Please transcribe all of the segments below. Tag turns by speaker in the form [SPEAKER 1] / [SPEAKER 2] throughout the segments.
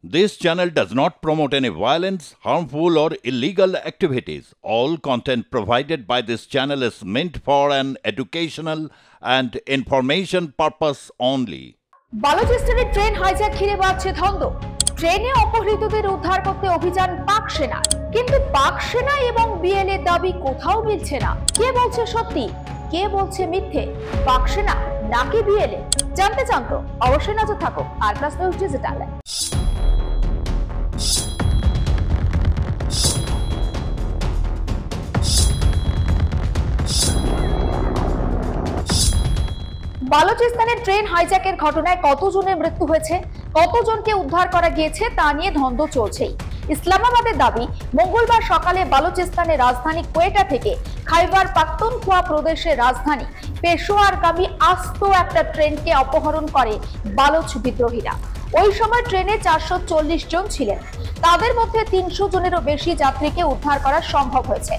[SPEAKER 1] This channel does not promote any violence, harmful, or illegal activities. All content provided by this channel is meant for an educational and information purpose only.
[SPEAKER 2] বালুচিস্তানে train hijack ঘিরে বাড়ছে ধন্দ। ট্রেনে অপহৃতদের উদ্ধার করতে অভিযান পাক সেনার, কিন্তু পাক সেনা এবং বিএলএ দাবি কোথাও মিলছে না। কে বলছে সত্যি, কে বলছে মিথ্যে? পাক সেনা নাকি বিএলএ? জানতে চান তো অবশ্যই নজর থাকুক আর প্লাস নিউজ ডিজিটালে। বালুচিস্তানের ট্রেন হাইজ্যাকের ঘটনায় কতজনের মৃত্যু হয়েছে, কতজনকে উদ্ধার করা গিয়েছে তা নিয়ে ধন্দ চলছেই। ইসলামাবাদের দাবি, মঙ্গলবার সকালে বালুচিস্তানের রাজধানী কোয়েটা থেকে খাইবার পাখতুনখোয়া প্রদেশের রাজধানী পেশোয়ারগামী আস্ত একটা ট্রেনকে অপহরণ করে বালুচ বিদ্রোহীরা। ওই সময় ট্রেনে 440 জন ছিলেন। তাদের মধ্যে 300 জনেরও বেশি যাত্রীকে উদ্ধার করা সম্ভব হয়েছে।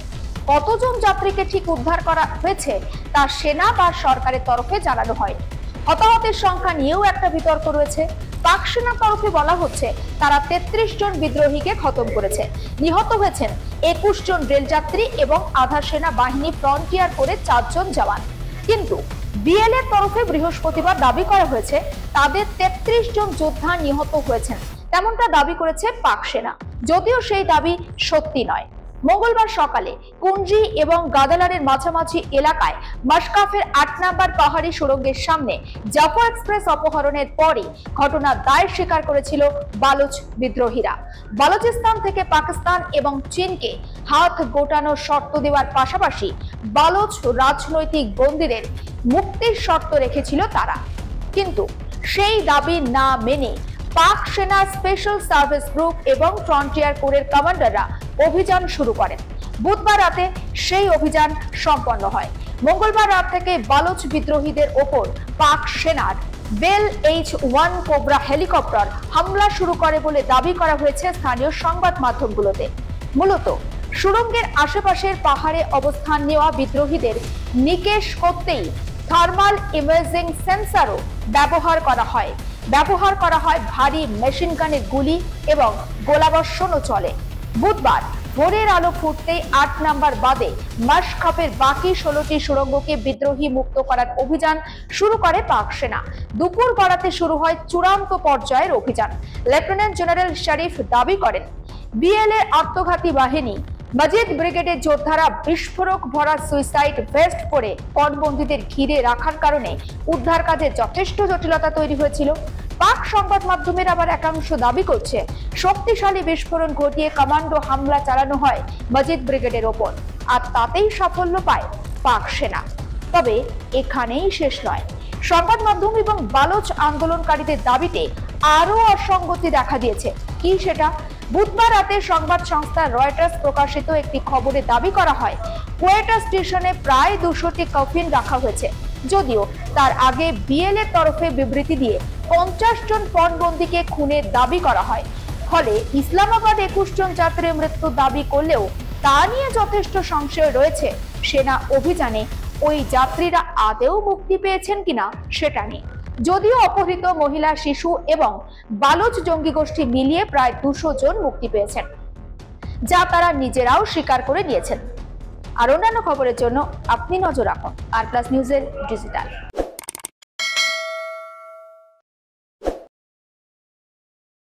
[SPEAKER 2] কতজন যাত্রীকে ঠিক উদ্ধার করা হয়েছে তা সেনা বা সরকারের তরফে জানানো হয়নি। হতাহতের সংখ্যা নিয়েও একটা বিতর্ক রয়েছে। পাক সেনার তরফে বলা হচ্ছে তারা 33 জন বিদ্রোহীকে খতম করেছে। নিহত হয়েছেন 21 জন রেলযাত্রী এবং আধা সেনা বাহিনী ফ্রন্টিয়ার করে 4 জন জওয়ান। কিন্তু বিএলএর তরফে বৃহস্পতিবার দাবি করা হয়েছে তাদের 33 জন যোদ্ধা নিহত হয়েছেন, তেমনটা দাবি করেছে পাক সেনা, যদিও সেই দাবি সত্যি নয়। মঙ্গলবার সকালে কুঞ্জি এবং গাদালারের মাঝামাঝি এলাকায় মাশকাফের 8 নম্বর পাহাড়ি সুড়ঙ্গের সামনে জাফর এক্সপ্রেস অপহরণের পরই ঘটনার দায় স্বীকার করেছিল বালুচ বিদ্রোহীরা। বালুচিস্তান থেকে পাকিস্তান এবং চীনকে হাত গোটানোর শর্ত দেওয়ার পাশাপাশি বালুচ রাজনৈতিক বন্দীদের মুক্তির শর্ত রেখেছিল তারা, কিন্তু সেই দাবি না মেনে পাক সেনা স্পেশাল সার্ভিস গ্রুপ এবং ফ্রন্টিয়ার কোরের কমান্ডাররা অভিযান শুরু করেন। বুধবার রাতে সেই অভিযান সম্পন্ন হয়। মঙ্গলবার রাত থেকে বালুচ বিদ্রোহীদের ওপর পাক সেনার বেল H-1 কোবরা হেলিকপ্টার হামলা শুরু করে বলে দাবি করা হয়েছে স্থানীয় সংবাদ মাধ্যমগুলোতে। মূলত সুড়ঙ্গের আশেপাশের পাহাড়ে অবস্থান নেওয়া বিদ্রোহীদের নিকেশ করতেই থার্মাল ইমেজিং সেন্সরও ব্যবহার করা হয় ভারী মেশিন গানের গুলি এবং গোলাবর্ষণও চলে। বুধবার ভোরের আলো ফুটতেই 8 নম্বর বাদে মাশকাফের বাকি 16টি সুড়ঙ্গকে বিদ্রোহী মুক্ত করার অভিযান শুরু করে পাক সেনা। দুপুর গড়াতে শুরু হয় চূড়ান্ত পর্যায়ের অভিযান। লেফটেন্যান্ট জেনারেল শরীফ দাবি করেন, বিএলএ আত্মঘাতী বাহিনী মজিদ ব্রিগেডের যোদ্ধারা বিস্ফোরক ভরা সুইসাইড ভেস্ট পরে পণবন্দীদের ঘিরে রাখার কারণে উদ্ধার কাজে যথেষ্ট জটিলতা তৈরি হয়েছিল। পাক সংবাদ মাধ্যমের আবার একাংশ দাবি করছে শক্তিশালী বিস্ফোরণ ঘটিয়ে কমান্ডো হামলা চালানো হয় মজিদ ব্রিগেডের ওপর, আর তাতেই সাফল্য পায় পাক সেনা। তবে এখানেই শেষ নয়। সংবাদ মাধ্যম এবং বালুচ আন্দোলনকারীদের দাবিতে আরো অসঙ্গতি দেখা দিয়েছে। কি সেটা? বুধবার রাতে সংবাদ সংস্থা রয়টার্স প্রকাশিত একটি খবরে দাবি করা হয় কোয়েটা স্টেশনে প্রায় 200টি কফিন রাখা হয়েছে, যদিও তার আগে বিএলএর তরফে বিবৃতি দিয়ে 50 জন পণবন্দীকে খুনের দাবি করা হয়। ফলে ইসলামাবাদ 21 জন যাত্রীর মৃত্যু দাবি করলেও তা নিয়ে যথেষ্ট সংশয় রয়েছে সেনা অভিযানে ওই যাত্রীরা আদৌ মুক্তি পেয়েছেন কিনা সেটা নিয়ে। যদিও অপহৃত মহিলা, শিশু এবং বালুচ জঙ্গি গোষ্ঠী মিলিয়ে প্রায় 200 জন মুক্তি পেয়েছেন, যা তারা নিজেরাও স্বীকার করে নিয়েছেন। আর অন্যান্য খবরের জন্য আপনি নজর রাখুন আর প্লাস নিউজের ডিজিটাল।